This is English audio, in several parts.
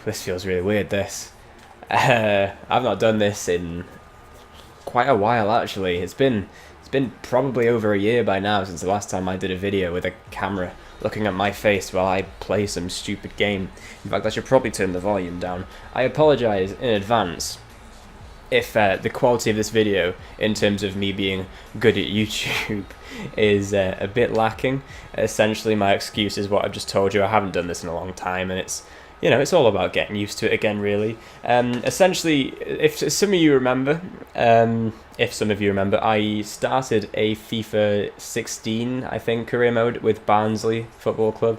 this feels really weird, this. I've not done this in quite a while, actually. It's been probably over a year by now since the last time I did a video with a camera looking at my face while I play some stupid game. In fact, I should probably turn the volume down. I apologise in advance if the quality of this video, in terms of me being good at YouTube, is a bit lacking. Essentially, my excuse is what I've just told you. I haven't done this in a long time, and it's all about getting used to it again, really. Essentially, if some of you remember, I started a FIFA 16, I think, career mode with Barnsley Football Club,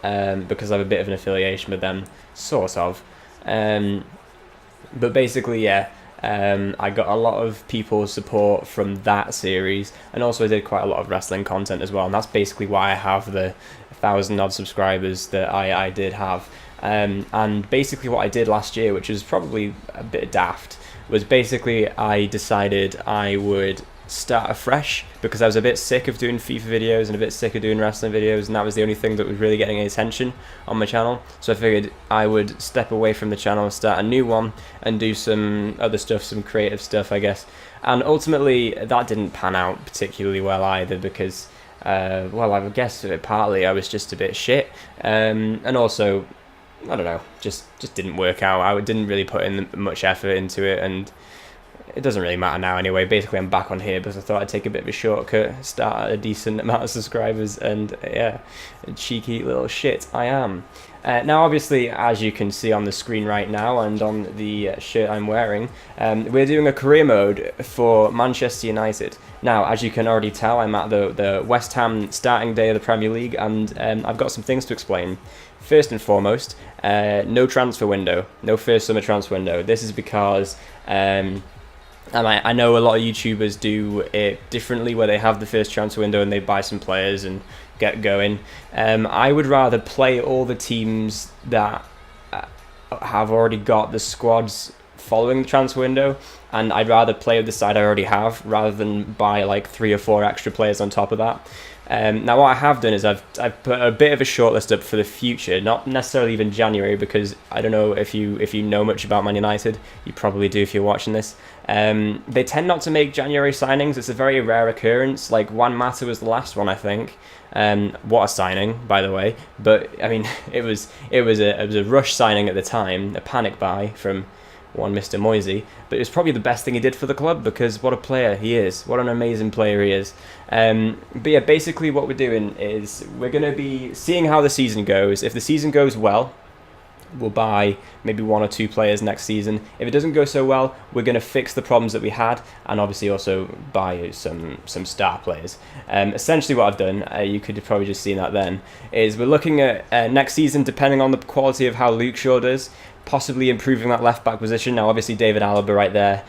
because I have a bit of an affiliation with them, sort of. But basically, yeah. I got a lot of people's support from that series, and also I did quite a lot of wrestling content as well, and that's basically why I have the 1,000 odd subscribers that I did have. And basically what I did last year, which was probably a bit daft, was basically I decided I would start afresh, because I was a bit sick of doing FIFA videos and a bit sick of doing wrestling videos, and that was the only thing that was really getting any attention on my channel. So I figured I would step away from the channel, start a new one, and do some other stuff, some creative stuff, I guess. And ultimately that didn't pan out particularly well either, because well, I guess partly I was just a bit shit, and also I don't know, just didn't work out. I didn't really put in much effort into it, and it doesn't really matter now anyway. Basically, I'm back on here because I thought I'd take a bit of a shortcut, start at a decent amount of subscribers, and yeah, a cheeky little shit I am. Now, obviously, as you can see on the screen right now and on the shirt I'm wearing, we're doing a career mode for Manchester United. Now, as you can already tell, I'm at the West Ham starting day of the Premier League, and I've got some things to explain. First and foremost, no transfer window, no first summer transfer window. This is because and I know a lot of YouTubers do it differently, where they have the first transfer window and they buy some players and get going. I would rather play all the teams that have already got the squads following the transfer window, and I'd rather play with the side I already have rather than buy like 3 or 4 extra players on top of that. Now what I have done is I've put a bit of a shortlist up for the future, not necessarily even January, because I don't know if you know much about Man United. You probably do if you're watching this. They tend not to make January signings. It's a very rare occurrence. Like Juan Mata was the last one, I think. What a signing, by the way. But I mean, it was a rush signing at the time, a panic buy from one Mr. Moisey, but it was probably the best thing he did for the club, because what a player he is, what an amazing player he is. But yeah, basically what we're doing is we're going to be seeing how the season goes. If the season goes well, we'll buy maybe 1 or 2 players next season. If it doesn't go so well, we're going to fix the problems that we had, and obviously also buy some star players. Essentially what I've done, you could have probably just seen that then, is we're looking at next season, depending on the quality of how Luke Shaw does, possibly improving that left back position. Now obviously David Alaba right there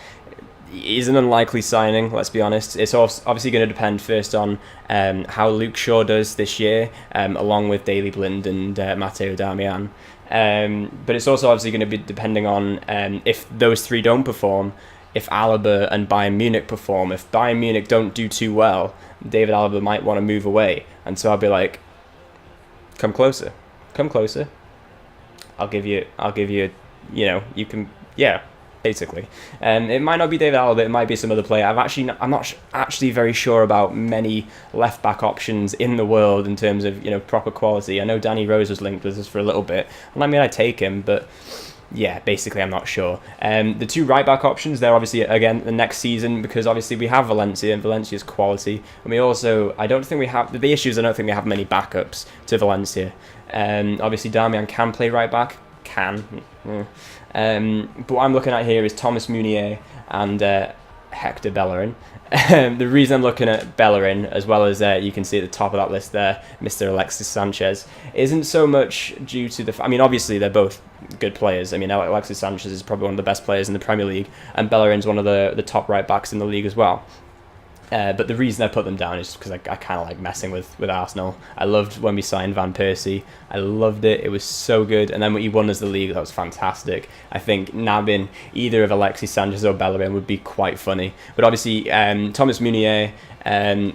is an unlikely signing, let's be honest. It's obviously going to depend first on how Luke Shaw does this year, along with Daley Blind and Matteo Darmian. But it's also obviously going to be depending on if those 3 don't perform, if Alaba and Bayern Munich perform. If Bayern Munich don't do too well, David Alaba might want to move away, and so I'll be like, come closer, I'll give you, you can, yeah, basically. It might not be David Alaba, it might be some other player. I'm not actually very sure about many left back options in the world in terms of proper quality. I know Danny Rose was linked with us for a little bit, and I mean I'd take him, but yeah, basically I'm not sure. The 2 right back options, they're obviously again the next season, because obviously we have Valencia, and Valencia's quality, and we also I don't think we have many backups to Valencia. Obviously Darmian can play right back, but what I'm looking at here is Thomas Meunier and Hector Bellerin. The reason I'm looking at Bellerin, as well as you can see at the top of that list there, Mr. Alexis Sanchez, isn't so much due to I mean, obviously they're both good players. I mean, Alexis Sanchez is probably one of the best players in the Premier League, and Bellerin's one of the top right backs in the league as well. But the reason I put them down is because I kind of like messing with Arsenal. I loved when we signed Van Persie. I loved it. It was so good. And then when he won us the league, that was fantastic. I think nabbing either of Alexis Sanchez or Bellerin would be quite funny. But obviously, Thomas Meunier,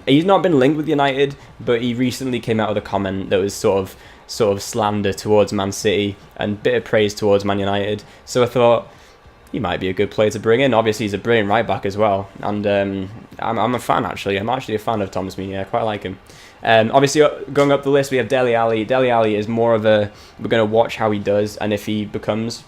he's not been linked with United, but he recently came out with a comment that was sort of sort of slander towards Man City and a bit of praise towards Man United. So I thought he might be a good player to bring in. Obviously, he's a brilliant right back as well, and I'm a fan actually. I'm actually a fan of Thomas Meunier. I quite like him. Obviously, going up the list, we have Dele Alli. Dele Alli is more of a, we're going to watch how he does, and if he becomes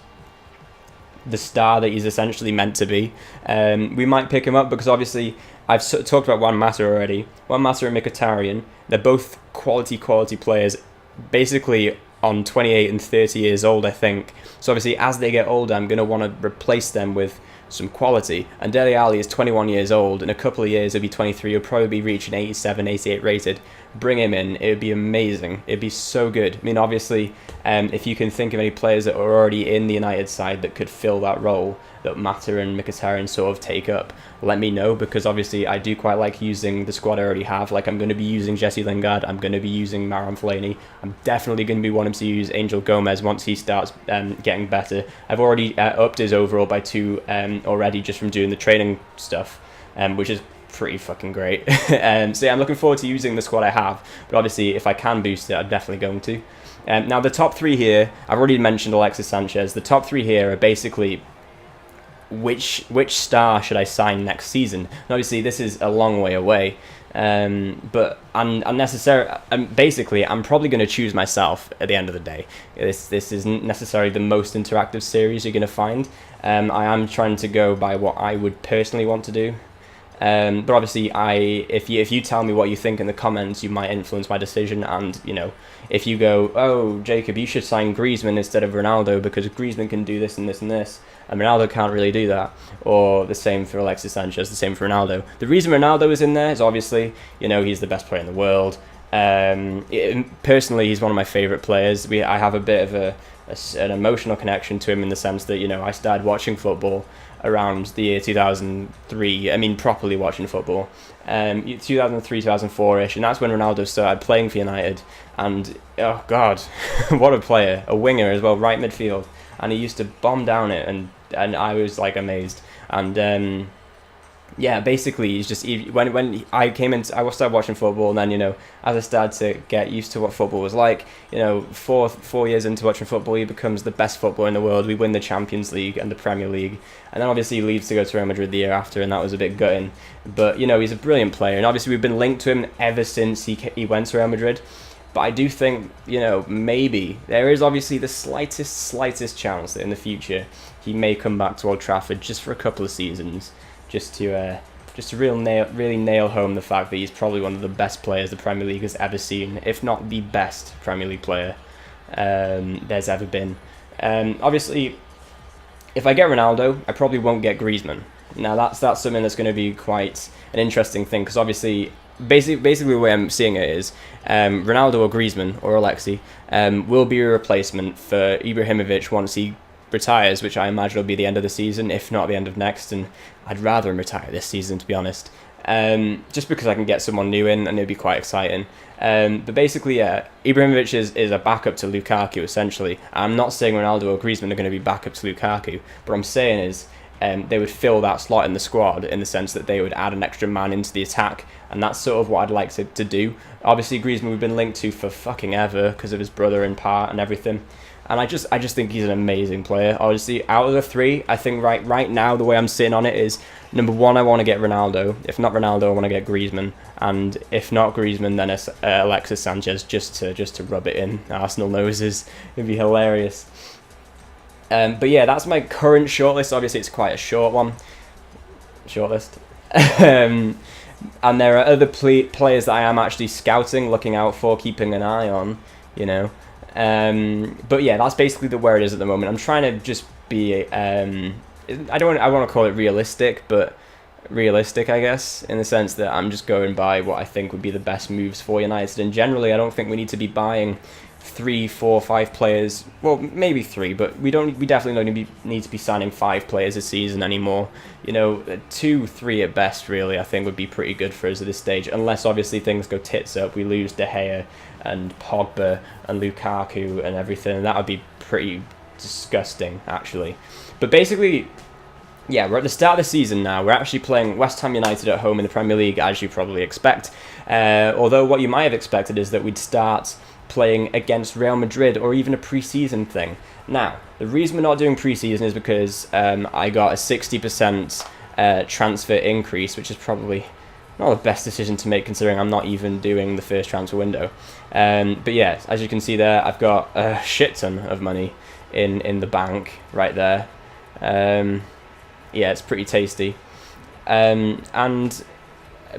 the star that he's essentially meant to be, we might pick him up, because obviously I've talked about Juan Mata already. Juan Mata and Mkhitaryan, they're both quality players, basically on 28 and 30 years old, I think. So obviously, as they get older, I'm going to want to replace them with some quality. And Dele Alli is 21 years old. In a couple of years, he'll be 23. He'll probably be reaching 87, 88 rated. Bring him in. It would be amazing. It'd be so good. I mean, obviously, if you can think of any players that are already in the United side that could fill that role that Mata and Mkhitaryan sort of take up, let me know, because obviously I do quite like using the squad I already have. Like, I'm going to be using Jesse Lingard, I'm going to be using Marouane Fellaini, I'm definitely going to be wanting to use Angel Gomez once he starts getting better. I've already upped his overall by 2 already just from doing the training stuff, which is pretty fucking great. So yeah, I'm looking forward to using the squad I have, but obviously if I can boost it, I'm definitely going to. Now the top 3 here, I've already mentioned Alexis Sanchez. The top 3 here are basically which star should I sign next season. And obviously this is a long way away, but basically I'm probably going to choose myself at the end of the day. This isn't necessarily the most interactive series you're going to find. I am trying to go by what I would personally want to do. But obviously, if you tell me what you think in the comments, you might influence my decision. And you know, if you go, oh Jacob, you should sign Griezmann instead of Ronaldo because Griezmann can do this and this and this, and Ronaldo can't really do that. Or the same for Alexis Sanchez, the same for Ronaldo. The reason Ronaldo is in there is obviously, you know, he's the best player in the world. Personally, he's one of my favourite players. I have a bit of an emotional connection to him in the sense that, you know, I started watching football around the year 2003, I mean properly watching football, 2003, 2004-ish, and that's when Ronaldo started playing for United, and oh god, what a player, a winger as well, right midfield, and he used to bomb down it, and I was like amazed, and yeah, basically, he's just, when I came in, I started watching football, and then, you know, as I started to get used to what football was like, you know, four years into watching football, he becomes the best footballer in the world. We win the Champions League and the Premier League, and then obviously he leaves to go to Real Madrid the year after, and that was a bit gutting. But, you know, he's a brilliant player, and obviously we've been linked to him ever since he went to Real Madrid. But I do think, you know, maybe there is obviously the slightest chance that in the future he may come back to Old Trafford just for a couple of seasons, just to really nail home the fact that he's probably one of the best players the Premier League has ever seen, if not the best Premier League player there's ever been. Obviously, if I get Ronaldo, I probably won't get Griezmann. Now that's something that's going to be quite an interesting thing, because obviously, basically the way I'm seeing it is Ronaldo or Griezmann or Alexi will be a replacement for Ibrahimovic once he retires, which I imagine will be the end of the season, if not the end of next, and I'd rather him retire this season, to be honest, just because I can get someone new in and it'd be quite exciting. But basically, yeah, Ibrahimovic is a backup to Lukaku, essentially. I'm not saying Ronaldo or Griezmann are going to be backup to Lukaku, but what I'm saying is they would fill that slot in the squad in the sense that they would add an extra man into the attack, and that's sort of what I'd like to do. Obviously, Griezmann we've been linked to for fucking ever because of his brother in part and everything. And I just think he's an amazing player. Honestly, out of the 3, I think right now the way I'm sitting on it is, number 1, I want to get Ronaldo. If not Ronaldo, I want to get Griezmann. And if not Griezmann, then Alexis Sanchez, just to rub it in Arsenal noses. It'd be hilarious. But yeah, that's my current shortlist. Obviously, it's quite a short one. Shortlist. And there are other players that I am actually scouting, looking out for, keeping an eye on, you know. But yeah, that's basically where it is at the moment. I'm trying to just be, I want to call it realistic, but realistic, I guess, in the sense that I'm just going by what I think would be the best moves for United. And generally, I don't think we need to be buying 3, 4, 5 players. Well, maybe 3, but we definitely don't need to be signing 5 players a season anymore. You know, 2, 3 at best, really, I think would be pretty good for us at this stage. Unless obviously things go tits up, we lose De Gea and Pogba and Lukaku and everything. That would be pretty disgusting, actually. But basically, yeah, we're at the start of the season now. We're actually playing West Ham United at home in the Premier League, as you probably expect. Although what you might have expected is that we'd start playing against Real Madrid or even a pre-season thing. Now, the reason we're not doing pre-season is because I got a 60% transfer increase, which is probably not the best decision to make considering I'm not even doing the first transfer window. But yeah, as you can see there, I've got a shit ton of money in the bank right there. Yeah, it's pretty tasty. And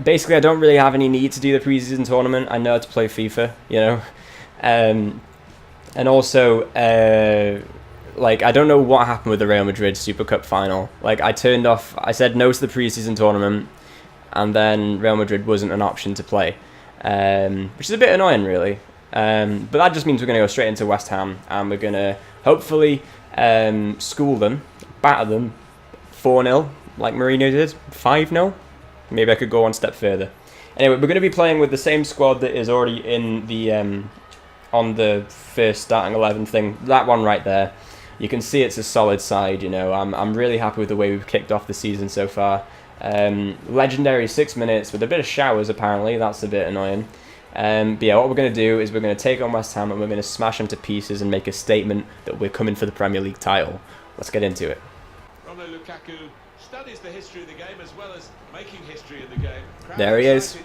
basically, I don't really have any need to do the preseason tournament. I know how to play FIFA, you know. And also, like, I don't know what happened with the Real Madrid Super Cup final. Like, I said no to the preseason tournament, and then Real Madrid wasn't an option to play, which is a bit annoying, really. But that just means we're going to go straight into West Ham, and we're going to hopefully school them, batter them 4-0, like Mourinho did, 5-0. Maybe I could go one step further. Anyway, we're going to be playing with the same squad that is already in the on the first starting 11 thing. That one right there. You can see it's a solid side. You know, I'm really happy with the way we've kicked off the season so far. Legendary 6 minutes with a bit of showers. Apparently, that's a bit annoying. But yeah, what we're going to do is we're going to take on West Ham and we're going to smash them to pieces and make a statement that we're coming for the Premier League title. Let's get into it. Lukaku studies the history of the game as well as making history in the game. There he is.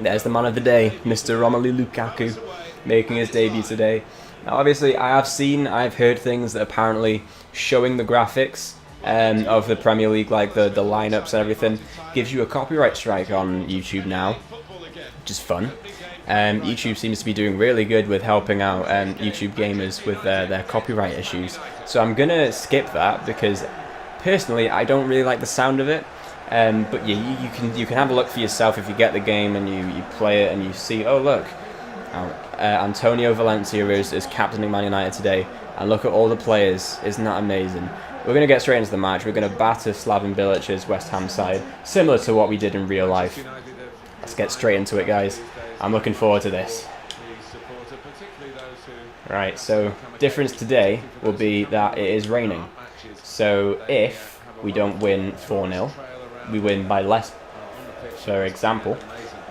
There's the man of the day, Mr. Romelu Lukaku, making his debut today. Now, obviously, I've heard things that apparently showing the graphics of the Premier League, like the lineups and everything, gives you a copyright strike on YouTube now, which is fun. YouTube seems to be doing really good with helping out YouTube gamers with their copyright issues. So I'm gonna skip that because personally I don't really like the sound of it. But yeah, you can have a look for yourself if you get the game and you play it and you see, oh look, Antonio Valencia is captaining Man United today, and look at all the players. Isn't that amazing? We're going to get straight into the match. We're going to batter Slaven Bilic's West Ham side, similar to what we did in real life. Let's get straight into it, guys. I'm looking forward to this. Right, so difference today will be that it is raining. So if we don't win 4-0, we win by less, for example.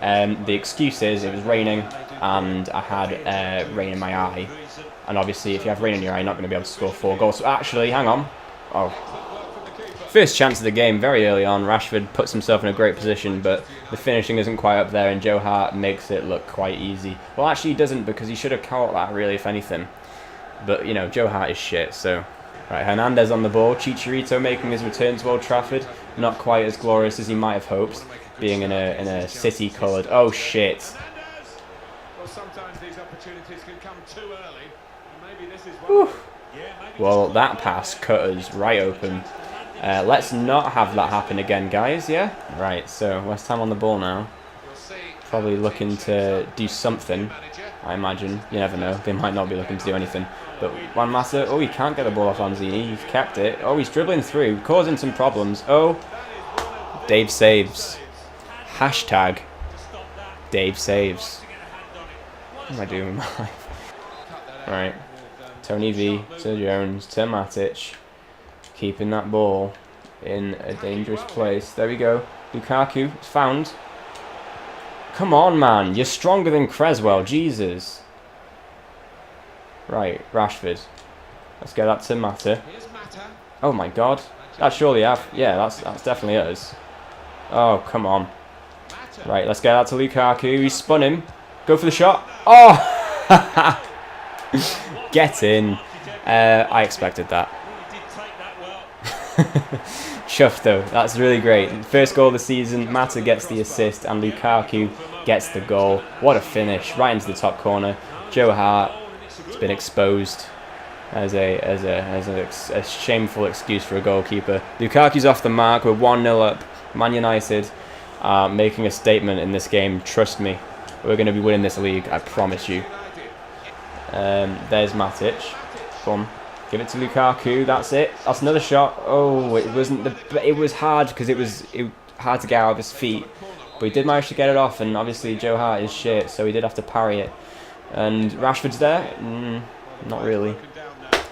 The excuse is it was raining and I had rain in my eye. And obviously if you have rain in your eye, you're not going to be able to score 4 goals. So actually, hang on. Oh, first chance of the game very early on. Rashford puts himself in a great position, but the finishing isn't quite up there, and Joe Hart makes it look quite easy. Well, actually, he doesn't, because he should have caught that, really, if anything. But, you know, Joe Hart is shit, so... Right, Hernandez on the ball. Chicharito making his return to Old Trafford. Not quite as glorious as he might have hoped, being in a city-coloured... Oh, shit. Well, sometimes these opportunities can come too early. Maybe this is one. Well, that pass cut us right open. Let's not have that happen again, guys, yeah? Right, so West Ham on the ball now. Probably looking to do something, I imagine. You never know. They might not be looking to do anything. But Juan Mata, oh, he can't get the ball off Lanzini. He's kept it. Oh, he's dribbling through, causing some problems. Oh, Dave saves. Hashtag Dave saves. What am I doing with my life? Right. Tony V to Jones to Matic. Keeping that ball in a dangerous place. There we go. Lukaku, it's found. Come on, man. You're stronger than Creswell. Jesus. Right, Rashford. Let's get that to Mata. Oh my god. That's surely yeah, that's definitely us. Oh, come on. Right, let's get that to Lukaku. He spun him. Go for the shot. Oh! Get in. I expected that. Chuffed though. That's really great. First goal of the season. Mata gets the assist and Lukaku gets the goal. What a finish. Right into the top corner. Joe Hart has been exposed as a shameful excuse for a goalkeeper. Lukaku's off the mark. We're 1-0 up. Man United are making a statement in this game. Trust me. We're going to be winning this league. I promise you. There's Matic. Boom. Give it to Lukaku. That's it. That's another shot. Oh, it wasn't it was hard because it was hard to get out of his feet, but he did manage to get it off. And obviously Joe Hart is shit, so he did have to parry it. And Rashford's there. Not really.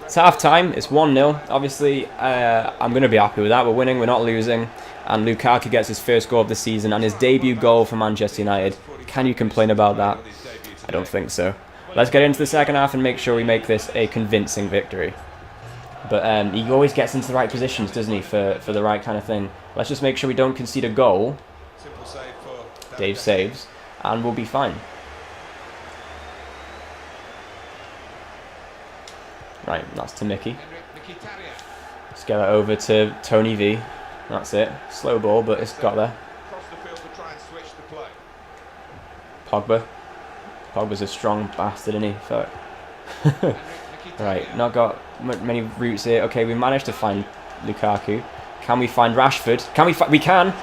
It's half time. It's 1-0. Obviously, I'm going to be happy with that. We're winning. We're not losing. And Lukaku gets his first goal of the season and his debut goal for Manchester United. Can you complain about that? I don't think so. Let's get into the second half and make sure we make this a convincing victory. But he always gets into the right positions, doesn't he, for the right kind of thing. Let's just make sure we don't concede a goal. Dave saves, and we'll be fine. Right, that's to Mickey. Let's get that over to Tony V. That's it. Slow ball, but it's got there. Pogba. Pogba's a strong bastard, isn't he? Fuck. Right, not got many routes here. Okay, we managed to find Lukaku. Can we find Rashford? Can we? We can.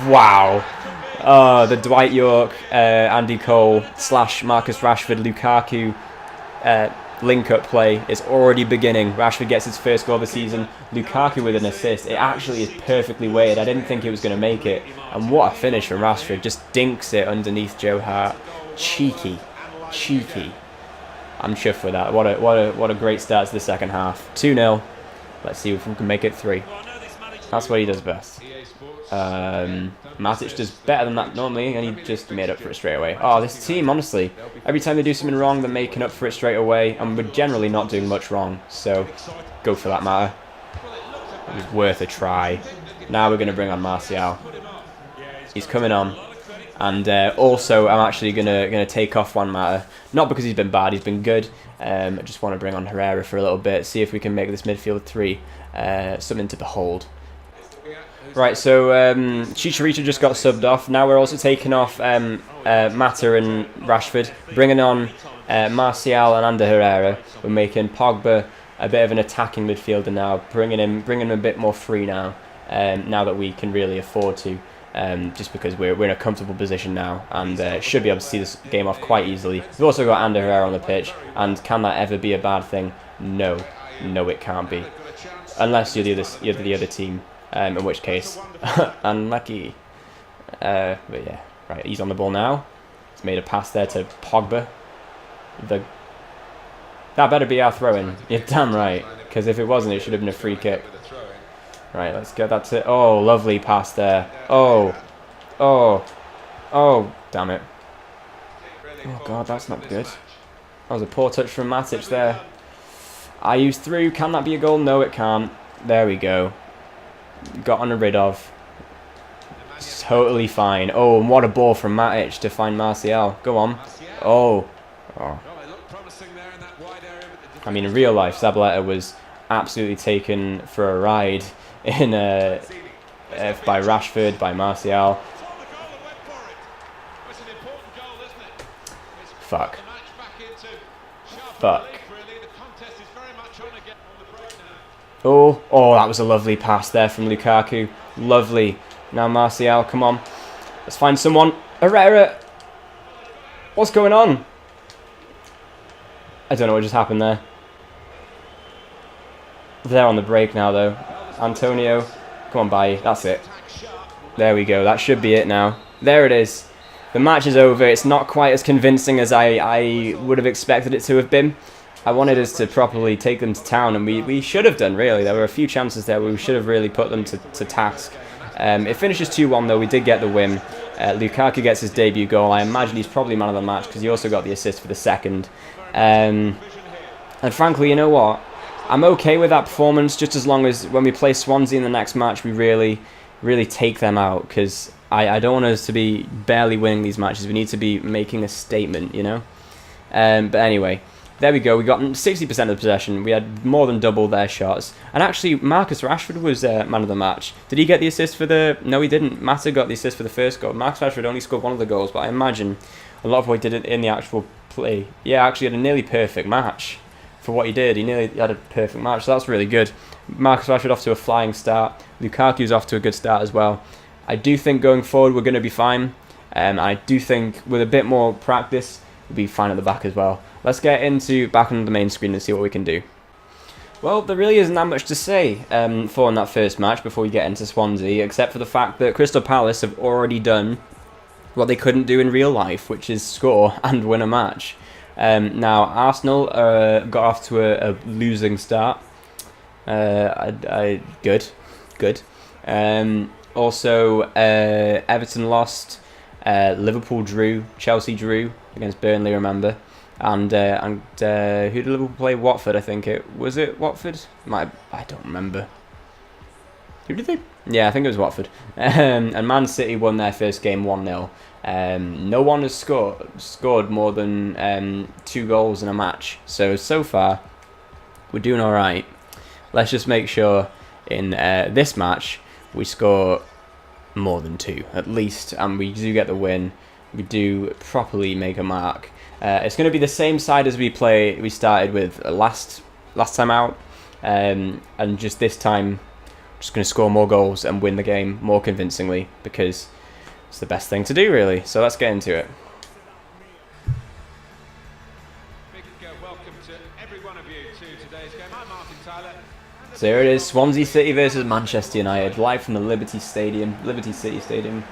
Wow. Oh, the Dwight York, Andy Cole / Marcus Rashford, Lukaku link-up play is already beginning. Rashford gets his first goal of the season. Lukaku with an assist. It actually is perfectly weighted. I didn't think it was going to make it. And what a finish from Rashford. Just dinks it underneath Joe Hart. Cheeky. Cheeky. I'm chuffed with that. What a great start to the second half. 2-0. Let's see if we can make it 3. That's what he does best. Matic does better than that normally, and he just made up for it straight away. Oh, this team, honestly, every time they do something wrong, they're making up for it straight away, and we're generally not doing much wrong, so go for that matter. It was worth a try. Now we're going to bring on Martial. He's coming on. And also, I'm actually gonna take off Juan Mata. Not because he's been bad, he's been good. I just want to bring on Herrera for a little bit, see if we can make this midfield 3 something to behold. Right, so Chicharito just got subbed off. Now we're also taking off Mata and Rashford, bringing on Martial and Ander Herrera. We're making Pogba a bit of an attacking midfielder now, bringing him a bit more free now. Now that we can really afford to. Just because we're in a comfortable position now and should be able to see this game off quite easily. We've also got Ander Herrera on the pitch, and can that ever be a bad thing? No, it can't be, unless you're the other team, in which case, unlucky. But yeah, right, he's on the ball now. He's made a pass there to Pogba. That better be our throw-in. You're damn right, because if it wasn't, it should have been a free kick. Right, let's get that to... Oh, lovely pass there. Oh, damn it. Oh, God, that's not good. That was a poor touch from Matic there. Ayu's through. Can that be a goal? No, it can't. There we go. Got on and rid of. Totally fine. Oh, and what a ball from Matic to find Martial. Go on. Oh. I mean, in real life, Zabaleta was absolutely taken for a ride in by Rashford, by Martial. Fuck. Oh, that was a lovely pass there from Lukaku. Lovely. Now Martial, come on. Let's find someone. Herrera. What's going on? I don't know what just happened there. They're on the break now, though. Antonio, come on, Bailly. That's it. There we go. That should be it now. There it is. The match is over. It's not quite as convincing as I would have expected it to have been. I wanted us to properly take them to town, and we should have done, really. There were a few chances there where we should have really put them to task. It finishes 2-1, though. We did get the win. Lukaku gets his debut goal. I imagine he's probably man of the match because he also got the assist for the second. And frankly, you know what? I'm okay with that performance, just as long as when we play Swansea in the next match, we really take them out, because I don't want us to be barely winning these matches. We need to be making a statement, you know? But anyway, there we go. We got 60% of the possession. We had more than double their shots. And actually, Marcus Rashford was man of the match. Did he get the assist for the... No, he didn't. Mata got the assist for the first goal. Marcus Rashford only scored one of the goals, but I imagine a lot of what he did in the actual play. Yeah, actually had a nearly perfect match. For what he did, he nearly had a perfect match, so that's really good. Marcus Rashford off to a flying start. Lukaku's off to a good start as well. I do think going forward we're going to be fine. I do think with a bit more practice we'll be fine at the back as well. Let's get back on the main screen and see what we can do. Well, there really isn't that much to say for in that first match before we get into Swansea, except for the fact that Crystal Palace have already done what they couldn't do in real life, which is score and win a match. Now, Arsenal got off to a losing start. Good. Also, Everton lost. Liverpool drew, Chelsea drew against Burnley, remember? And who did Liverpool play? Watford, I think it was. It Watford? I don't remember. Who did they? Yeah, I think it was Watford. And Man City won their first game 1-0. No one has scored more than 2 goals in a match. So far, we're doing all right. Let's just make sure in this match we score more than 2 at least, and we do get the win. We do properly make a mark. It's going to be the same side as we started with last time out, and just this time, just going to score more goals and win the game more convincingly, because it's the best thing to do, really. So let's get into it. So here it is, Swansea City versus Manchester United, live from the Liberty Stadium. Liberty City Stadium.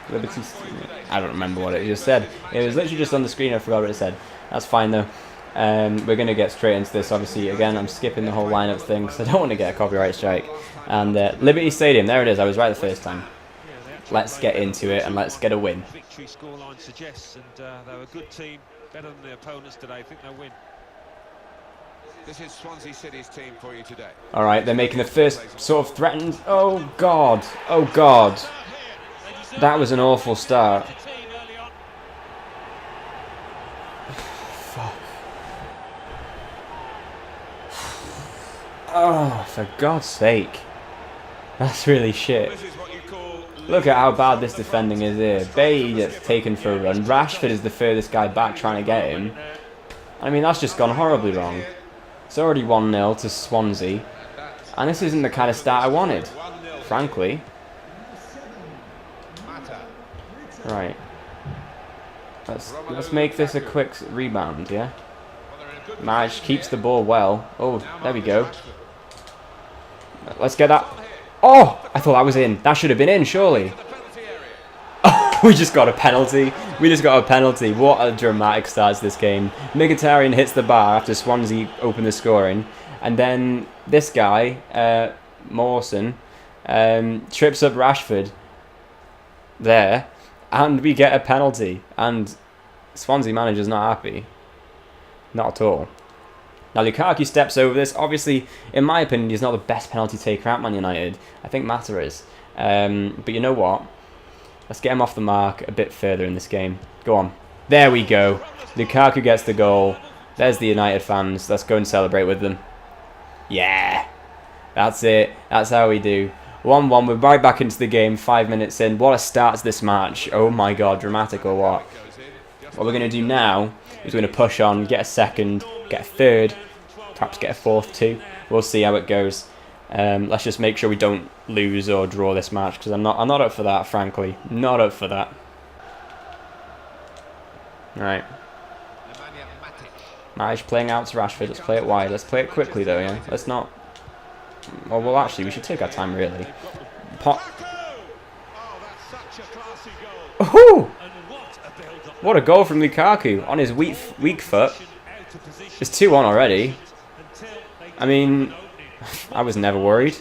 I don't remember what it just said. It was literally just on the screen, I forgot what it said. That's fine though. We're going to get straight into this, obviously. Again, I'm skipping the whole lineup thing because I don't want to get a copyright strike. And Liberty Stadium, there it is, I was right the first time. Let's get into it and let's get a win. Victory scoreline suggests, and they're a good team, better than the opponents today. I think they'll win. This is Swansea City's team for you today. All right, they're making the first sort of threatened. Oh God! Oh God! That was an awful start. Fuck. Oh, for God's sake! That's really shit. Look at how bad this defending is here. Bailly gets taken for a run. Rashford is the furthest guy back trying to get him. I mean, that's just gone horribly wrong. It's already 1-0 to Swansea, and this isn't the kind of start I wanted, frankly. Right. Let's make this a quick rebound, yeah? Marge keeps the ball well. Oh, there we go. Let's get that. Oh, I thought that was in. That should have been in, surely. We just got a penalty. We just got a penalty. What a dramatic start to this game. Mkhitaryan hits the bar after Swansea open the scoring. And then this guy, Mawson, trips up Rashford there. And we get a penalty. And Swansea manager's not happy. Not at all. Now Lukaku steps over this. Obviously, in my opinion, he's not the best penalty taker at Man United. I think Mata is. But you know what? Let's get him off the mark a bit further in this game. Go on. There we go. Lukaku gets the goal. There's the United fans. Let's go and celebrate with them. Yeah. That's it. That's how we do. 1-1. We're right back into the game 5 minutes in. What a start to this match. Oh my God. Dramatic or what? What we're going to do now is we're going to push on, get a second, get a third, perhaps get a fourth too. We'll see how it goes. Let's just make sure we don't lose or draw this match, because I'm not up for that, frankly. Not up for that. Right. Matic playing out to Rashford. Let's play it wide. Let's play it quickly though, yeah? Let's not... Well, actually, we should take our time, really. Oh! What a goal from Lukaku on his weak foot. It's 2-1 already. I mean... I was never worried.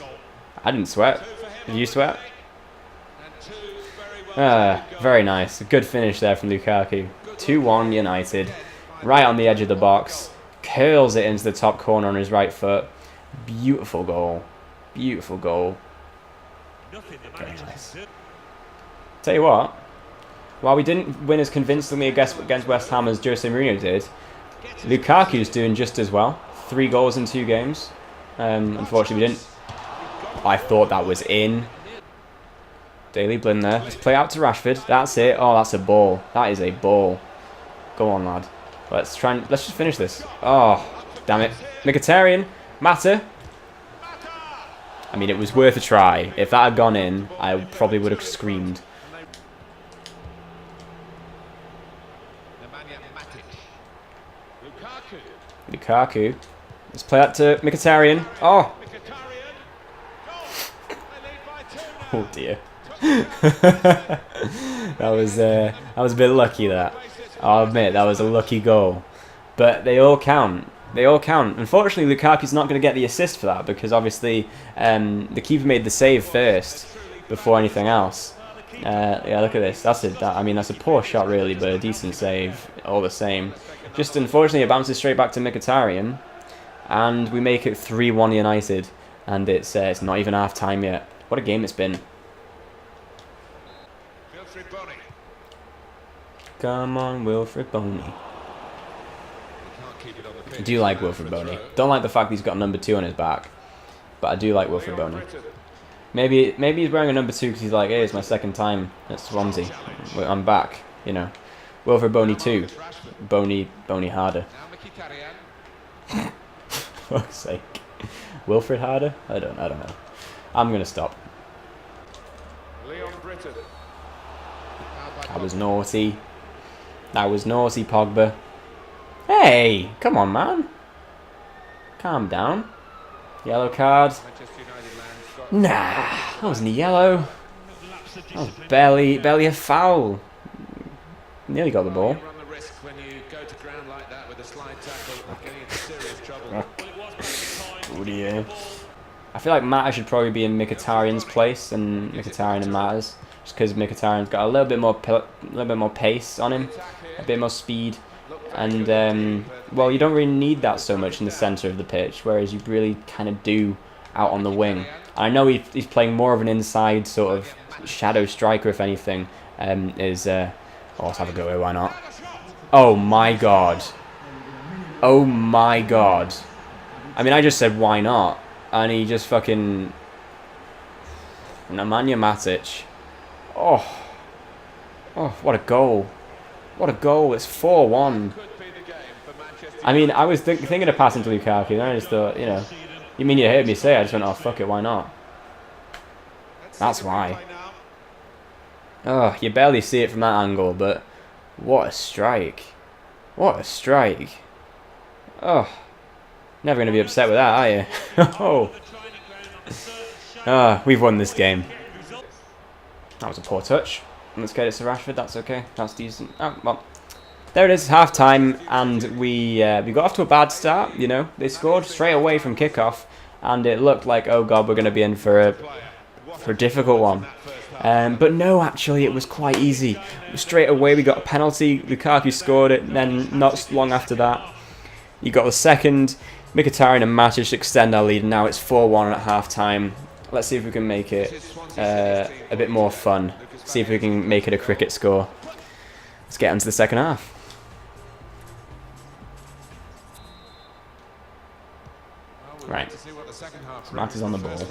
I didn't sweat. Did you sweat? Very nice. A good finish there from Lukaku. 2-1 United. Right on the edge of the box. Curls it into the top corner on his right foot. Beautiful goal. Beautiful goal. Very nice. Tell you what. While we didn't win as convincingly against West Ham as Jose Mourinho did, Lukaku's doing just as well. 3 goals in 2 games. Unfortunately, we didn't. I thought that was in. Daily Blind there. Let's play out to Rashford. That's it. Oh, that's a ball. That is a ball. Go on, lad. Let's just finish this. Oh, damn it. Mkhitaryan. Mata. I mean, it was worth a try. If that had gone in, I probably would have screamed. Lukaku. Let's play that to Mkhitaryan. Oh! Oh dear. that was a bit lucky, that. I'll admit, that was a lucky goal. But they all count. They all count. Unfortunately, Lukaku's not going to get the assist for that, because obviously the keeper made the save first before anything else. Yeah, look at this. I mean, that's a poor shot really, but a decent save all the same. Just unfortunately, it bounces straight back to Mkhitaryan, and we make it 3-1 United, and it's not even half time yet. What a game it's been. Come on, Wilfred Boney. I do like Wilfred Boney. Don't like the fact he's got number 2 on his back, but I do like Wilfred Boney. Maybe he's wearing a number 2 because he's like, hey, it's my second time at Swansea. I'm back, you know. Wilfred Boney 2. Boney harder. For fuck's sake. Wilfred harder? I don't know. I'm gonna stop. That was naughty. That was naughty, Pogba. Hey, come on, man. Calm down. Yellow card. Nah, that wasn't a yellow. That was barely a foul. Nearly got the ball. Oh dear. I feel like Mata should probably be in Mkhitaryan's place and Mkhitaryan and Mata's, just because Mkhitaryan's got a little bit more pace on him, a bit more speed, and well, you don't really need that so much in the centre of the pitch, whereas you really kind of do out on the wing. I know he's playing more of an inside sort of shadow striker, if anything. Oh, let's have a go here, why not? Oh my god. Oh my god. I mean, I just said why not, and he just fucking... Nemanja Matic. Oh, what a goal. What a goal. It's 4-1. I mean, I was thinking of passing to Lukaku, and I just thought, you know, you mean you heard me say, I just went, oh, fuck it, why not? That's why. Oh, you barely see it from that angle, but what a strike. What a strike. Oh, never going to be upset with that, are you? Oh. We've won this game. That was a poor touch. Let's get it to Rashford, that's okay. That's decent. Oh, well. There it is, half time, and we got off to a bad start, you know. They scored straight away from kickoff, and it looked like, oh god, we're going to be in for a difficult one. But no, actually, it was quite easy. Straight away, we got a penalty. Lukaku scored it, and then not long after that, you got the second. Mkhitaryan and Matic extend our lead, and now it's 4-1 at half time. Let's see if we can make it a bit more fun. See if we can make it a cricket score. Let's get into the second half. Right, so Matt is on the ball.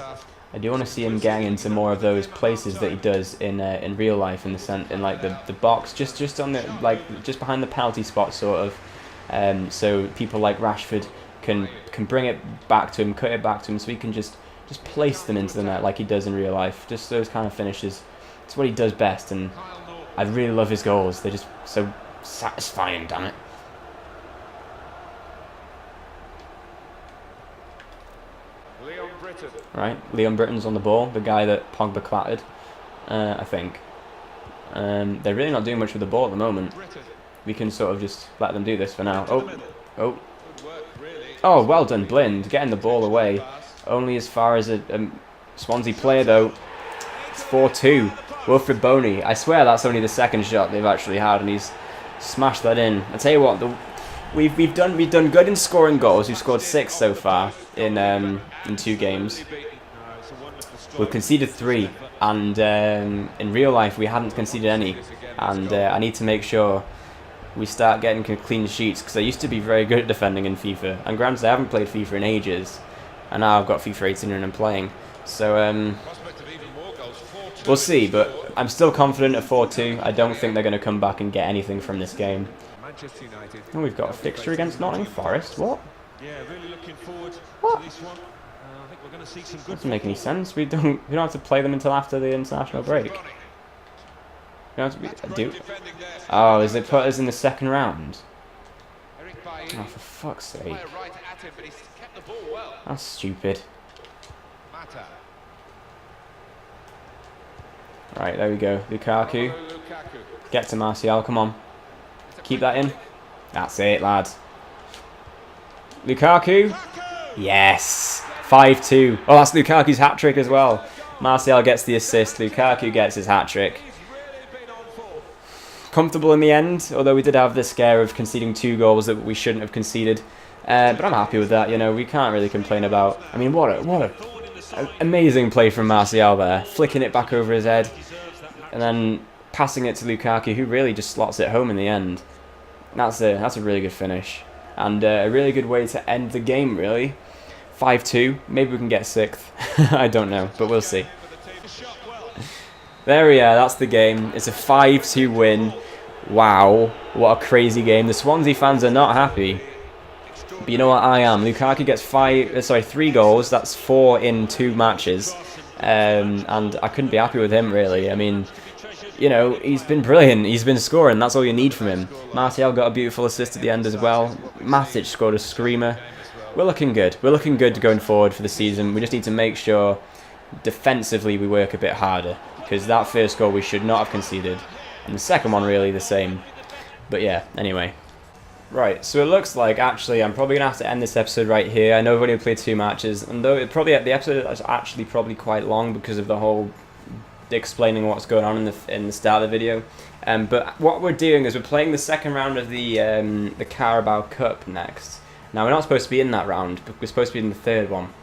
I do want to see him getting into more of those places that he does in real life, in like the box, just on the just behind the penalty spot, sort of. So people like Rashford can bring it back to him, cut it back to him, so he can just place them into the net like he does in real life. Just those kind of finishes. It's what he does best, and I really love his goals. They're just so satisfying. Damn it. Right, Leon Britton's on the ball, the guy that Pogba clattered, I think. They're really not doing much with the ball at the moment. We can sort of just let them do this for now. Oh, well done, Blind, getting the ball away. Only as far as a Swansea player, though. It's 4-2. Wilfred Boney. I swear that's only the second shot they've actually had, and he's smashed that in. I tell you what, we've done good in scoring goals. We've scored 6 so far in 2 games. We've conceded 3, and in real life we hadn't conceded any. And I need to make sure we start getting clean sheets, because I used to be very good at defending in FIFA. And granted, I haven't played FIFA in ages, and now I've got FIFA 18 and I'm playing. So we'll see, but I'm still confident at 4-2. I don't think they're going to come back and get anything from this game. Oh, we've got a fixture against Nottingham Forest. What? Yeah, really looking forward what? to this one. I think we're going to see some good. Doesn't make any sense. We don't have to play them until after the international break. Oh, is it put us in the second round? Oh, for fuck's sake. That's stupid. Right, there we go. Lukaku. Get to Martial, come on. Keep that in. That's it, lad. Lukaku. Yes. 5-2. Oh, that's Lukaku's hat-trick as well. Martial gets the assist. Lukaku gets his hat-trick. comfortable in the end, although we did have the scare of conceding 2 goals that we shouldn't have conceded. But I'm happy with that, you know, we can't really complain about... I mean, what a amazing play from Martial there, flicking it back over his head, and then passing it to Lukaku, who really just slots it home in the end. That's a really good finish, and a really good way to end the game, really. 5-2, maybe we can get 6th, I don't know, but we'll see. There we are, that's the game. It's a 5-2 win. Wow, what a crazy game. The Swansea fans are not happy. But you know what, I am. Lukaku gets 3 goals. That's 4 in 2 matches. And I couldn't be happy with him, really. I mean, you know, he's been brilliant. He's been scoring. That's all you need from him. Martial got a beautiful assist at the end as well. Matic scored a screamer. We're looking good. We're looking good going forward for the season. We just need to make sure defensively we work a bit harder, because that first goal we should not have conceded, and the second one really the same. But yeah, anyway. Right, so it looks like actually I'm probably going to have to end this episode right here. I know I've only played 2 matches, and though the episode is actually probably quite long because of the whole explaining what's going on in the start of the video. But what we're doing is we're playing the second round of the Carabao Cup next. Now we're not supposed to be in that round, but we're supposed to be in the 3rd one.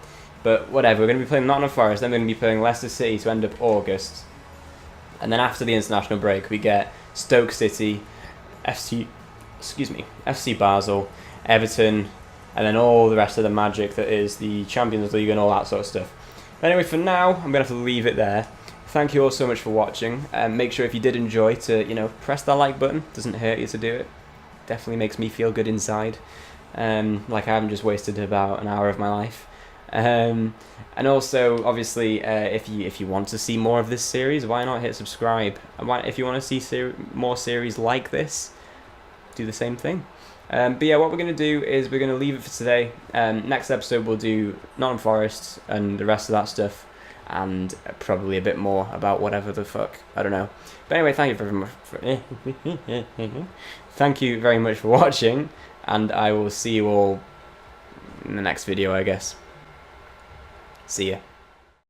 But whatever, we're going to be playing Nottingham Forest, then we're going to be playing Leicester City to end up August. And then after the international break, we get Stoke City, FC Basel, Everton, and then all the rest of the magic that is the Champions League and all that sort of stuff. But anyway, for now, I'm going to have to leave it there. Thank you all so much for watching. Make sure if you did enjoy to, you know, press that like button. Doesn't hurt you to do it. Definitely makes me feel good inside. Like I haven't just wasted about an hour of my life. And also, obviously, if you want to see more of this series, why not hit subscribe? And if you want to see more series like this, do the same thing. But yeah, what we're going to do is we're going to leave it for today. Next episode we'll do Nottingham Forest and the rest of that stuff, and probably a bit more about whatever the fuck, I don't know. But anyway, thank you very much thank you very much for watching, and I will see you all in the next video, I guess. See ya.